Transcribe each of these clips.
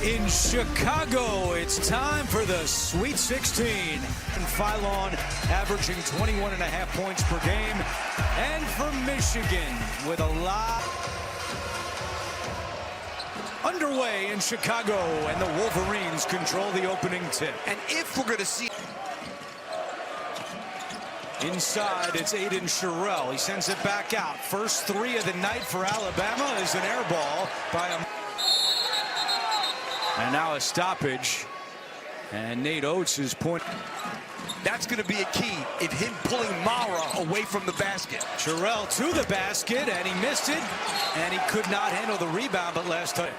In Chicago, it's time for the Sweet 16. And Philon averaging 21.5 points per game. And for Michigan with a lot underway in Chicago, and the Wolverines control the opening tip. And if we're going to see inside, it's Aiden Sherrill. He sends it back out. First three of the night for Alabama is an air ball by a... And now a stoppage. And Nate Oates is pointing. That's going to be a key in him pulling Mara away from the basket. Sherrill to the basket, and he missed it. And he could not handle the rebound, but last time.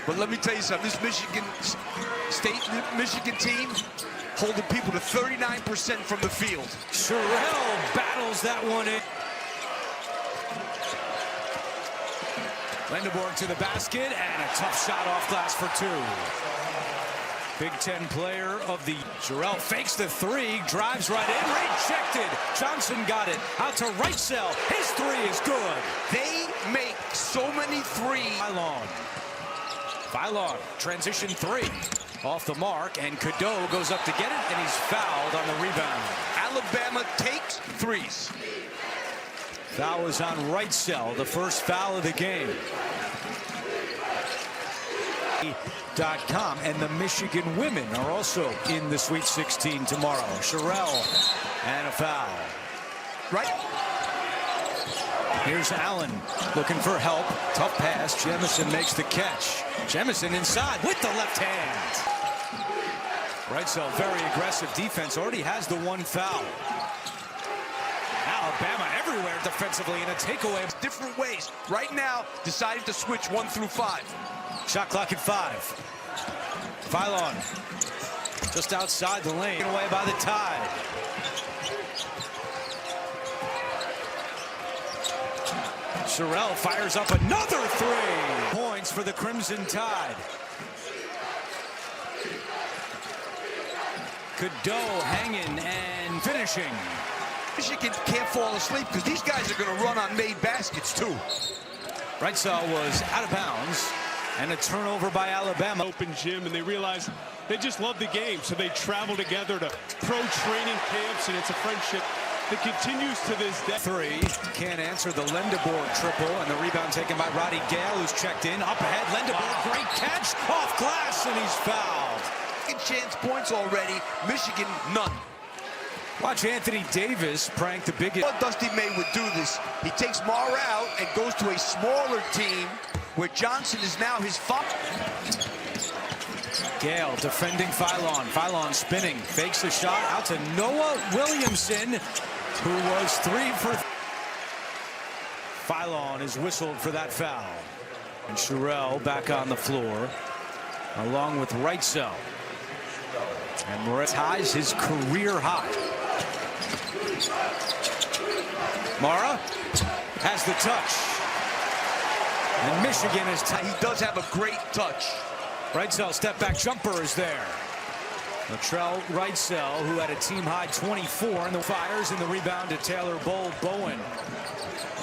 But let me tell you something. This Michigan team holding people to 39% from the field. Sherrill battles that one in. Lindeborg to the basket, and a tough shot off glass for two. Big Ten player of the... Sherrill fakes the three, drives right in, rejected. Johnson got it, out to Wrightsell. His three is good. They make so many threes. Philon, transition three. Off the mark, and Cadeau goes up to get it, and he's fouled on the rebound. Alabama takes threes. Foul is on Wrightsell, the first foul of the game. .com, and the Michigan women are also in the Sweet 16 tomorrow. Sherrill, and a foul. Right. Here's Allen looking for help. Tough pass. Jemison makes the catch. Jemison inside with the left hand. Wrightsell, very aggressive defense. Already has the one foul. Alabama everywhere defensively in a takeaway. Different ways. Right now, decided to switch 1 through 5. Shot clock at 5. Philon just outside the lane, away by the Tide. Sherrill fires up another three. Points for the Crimson Tide. Cadeau hanging and finishing. Michigan can't fall asleep because these guys are going to run on made baskets too. Wrightsell was out of bounds, and a turnover by Alabama. Open gym, and they realize they just love the game, so they travel together to pro training camps, and it's a friendship that continues to this day. Three, can't answer the Lindeborg triple, and the rebound taken by Roddy Gale, who's checked in. Up ahead, Lindeborg, great catch, off glass, and he's fouled. Second chance points already, Michigan none. Watch Anthony Davis prank the biggest. Dusty May would do this. He takes Mara out and goes to a smaller team where Johnson is now his father. Gale defending Philon. Philon spinning, fakes the shot out to Noah Williamson, who was 3 for. Philon is whistled for that foul. And Sherrill back on the floor, along with Wrightsell. And Moret ties his career high. Mara has the touch. And Michigan is tight. He does have a great touch. Wrightsell step back jumper is there. Latrell Wrightsell, who had a team high 24 in the fires, and the rebound to Taylor Bowen.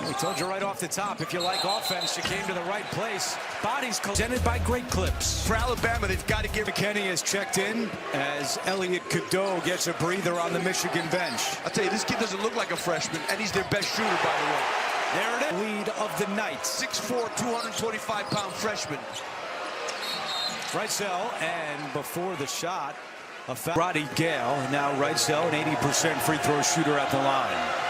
We told you right off the top, if you like offense, you came to the right place. Bodies presented by Great Clips. For Alabama, they've got to give. McKinney has checked in as Elliot Cadeau gets a breather on the Michigan bench. I'll tell you, this kid doesn't look like a freshman, and he's their best shooter, by the way. There it is. Lead of the night. 6'4", 225-pound freshman. Wrightsell, and before the shot, a foul. Roddy Gale, now Wrightsell, an 80% free throw shooter at the line.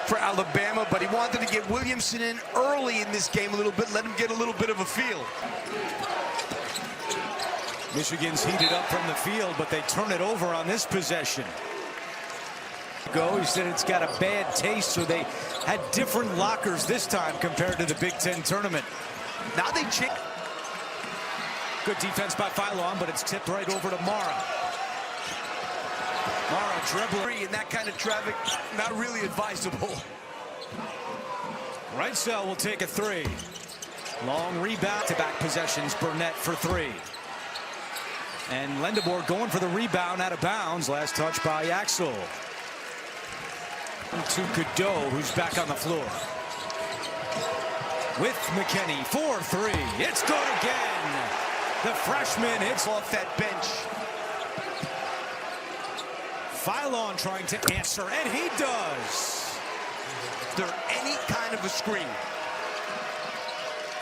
For Alabama, but he wanted to get Williamson in early in this game a little bit, let him get a little bit of a feel. Michigan's heated up from the field, but they turn it over on this possession. He said it's got a bad taste, so they had different lockers this time compared to the Big Ten tournament. Now they check. Good defense by Philon, but it's tipped right over to Mara. Mara dribbling. In that kind of traffic, not really advisable. Wrightsell will take a three. Long rebound to back possessions. Burnett for three. And Lindeborg going for the rebound out of bounds. Last touch by Axel. To Cadeau, who's back on the floor. with McKinney. 4-3. It's good again. The freshman hits off that bench. Phylon trying to answer, and he does. Is there any kind of a screen?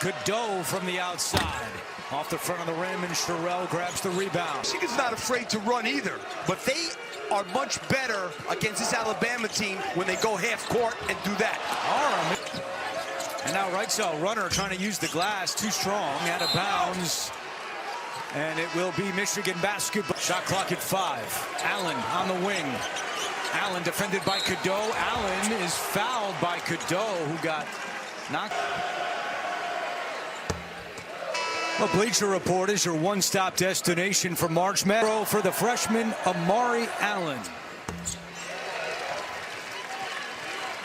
Cadeau from the outside. Off the front of the rim, and Sherrill grabs the rebound. Michigan's not afraid to run either, but they are much better against this Alabama team when they go half court and do that. And now Reitzel, runner, trying to use the glass. Too strong, out of bounds. And it will be Michigan basketball. Shot clock at 5. Allen on the wing. Allen defended by Cadeau. Allen is fouled by Cadeau, who got knocked. Well, Bleacher Report is your one-stop destination for March Madness for the freshman Amari Allen.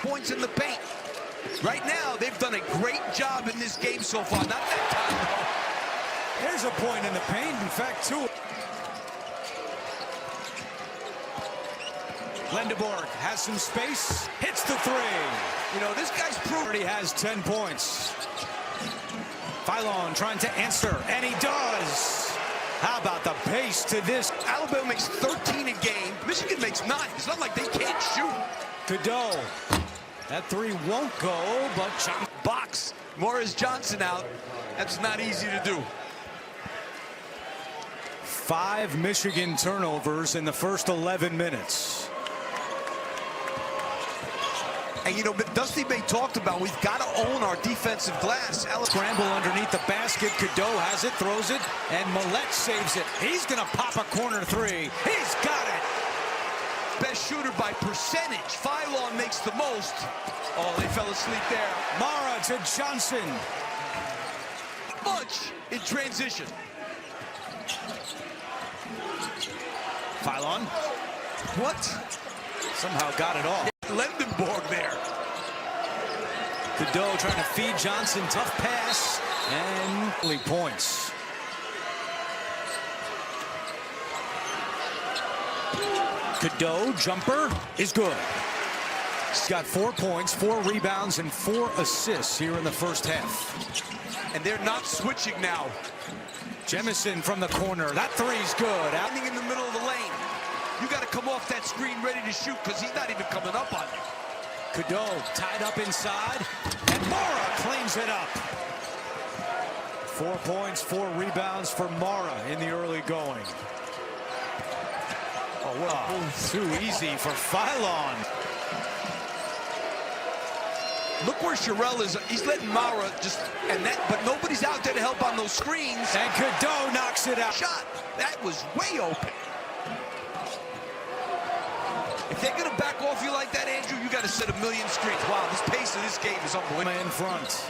Points in the paint. Right now, they've done a great job in this game so far. Not that time. There's a point in the paint. In fact, 2. Lendeborg has some space. Hits the 3. You know, this guy's proved he has 10 points. Phylon trying to answer, and he does. How about the pace to this? Alabama makes 13 a game. Michigan makes 9. It's not like they can't shoot. Cadeau. That 3 won't go, but box. Morris Johnson out. That's not easy to do. 5 Michigan turnovers in the first 11 minutes. And, you know, Dusty May talked about we've got to own our defensive glass. Scramble underneath the basket. Cadeau has it, throws it, and Millette saves it. He's going to pop a corner 3. He's got it. Best shooter by percentage. Phylon makes the most. Oh, they fell asleep there. Mara to Johnson. Much in transition. Phylon. What? Somehow got it all. Lendeborg there. Cadeau trying to feed Johnson. Tough pass. And early points. Cadeau jumper is good. He's got 4 points, 4 rebounds, and 4 assists here in the first half. And they're not switching now. Jemison from the corner. That 3's good. Standing in the middle of the lane. You got to come off that screen ready to shoot because he's not even coming up on it. Cadeau tied up inside, and Mara cleans it up. 4 points, 4 rebounds for Mara in the early going. Oh, wow. Too easy for Phylon. Look where Sherrill is. He's letting Mara just, but nobody's out there to help on those screens. And Cadeau knocks it out. Shot. That was way open. If they're going to back off you like that, Andrew, you got to set a million screens. Wow, this pace of this game is unbelievable. In front.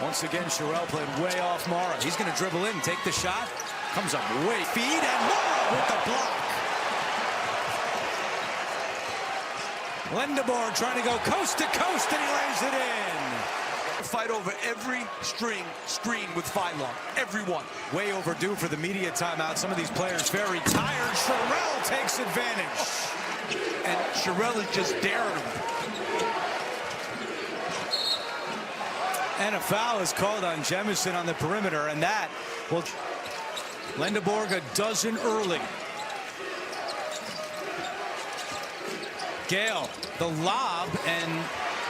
Once again, Sherrill played way off Mara. He's going to dribble in, take the shot. Comes up way, feed, and Mara with the block. Lendeborg trying to go coast to coast, and he lays it in. Fight over every screen with Phylon. Every one. Way overdue for the media timeout. Some of these players very tired. Sherrill takes advantage. And Sherrill is just daring him. And a foul is called on Jemison on the perimeter, and that will Lendeborg a dozen early. Gale, the lob, and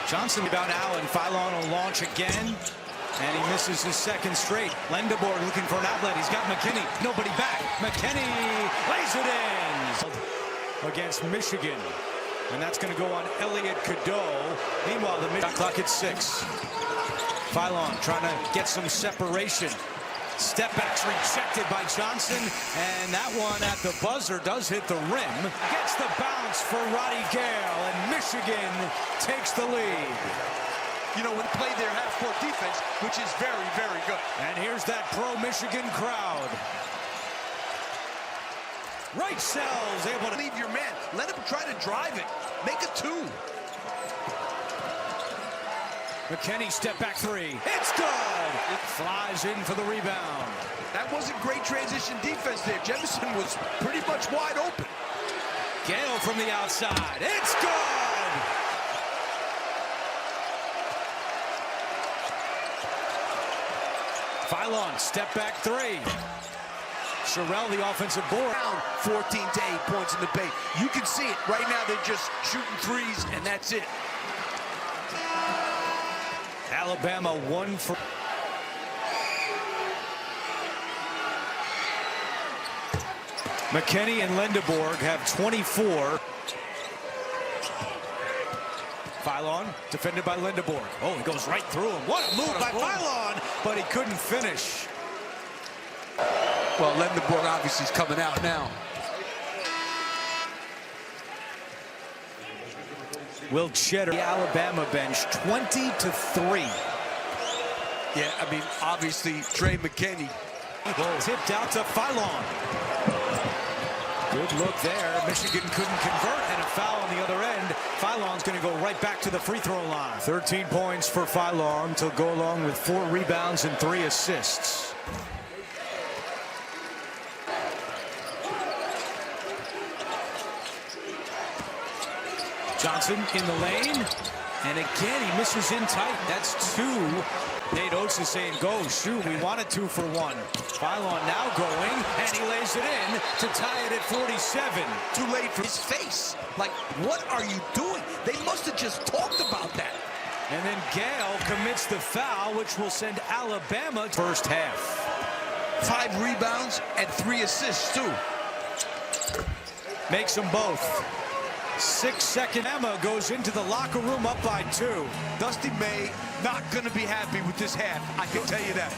Johnson about Allen. Phylon will launch again, and he misses his second straight. Lendeborg looking for an outlet. He's got McKinney. Nobody back. McKinney lays it in against Michigan, and that's going to go on Elliot Cadeau. Meanwhile, the shot clock at 6. Phylon trying to get some separation. Step backs rejected by Johnson, and that one at the buzzer does hit the rim. Gets the bounce for Roddy Gale, and Michigan takes the lead. You know, when they play their half-court defense, which is very, very good. And here's that pro-Michigan crowd. Reitzel's able to leave your man. Let him try to drive it. Make a 2. McKinney step back 3. It's good. It flies in for the rebound. That wasn't great transition defense there. Jemison was pretty much wide open. Gale from the outside. It's good. Phylon, step back three. Sherrill, the offensive board. Down 14 to 8 points in the paint. You can see it. Right now, they're just shooting threes, and that's it. Alabama 1 for... McKinney and Lindeborg have 24. Phylon, defended by Lindeborg. Oh, he goes right through him. What a move by Phylon, but he couldn't finish. Well, Lindeborg obviously is coming out now. Will Cheddar, the Alabama bench, 20 to 3. Yeah, I mean, obviously, Trey McKinney. Tipped out to Phylon. Good look there. Michigan couldn't convert, and a foul on the other end. Phylon's going to go right back to the free throw line. 13 points for Phylon to go along with 4 rebounds and 3 assists. Johnson in the lane, and again he misses in tight. That's 2. Nate Oates is saying, go, shoot, we wanted 2 for 1. Phylon now going, and he lays it in to tie it at 47. Too late for his face. Like, what are you doing? They must have just talked about that. And then Gale commits the foul, which will send Alabama to first half. 5 rebounds and 3 assists, too. Makes them both. 6-second. Emma goes into the locker room up by 2. Dusty May not going to be happy with this half. I can tell you that.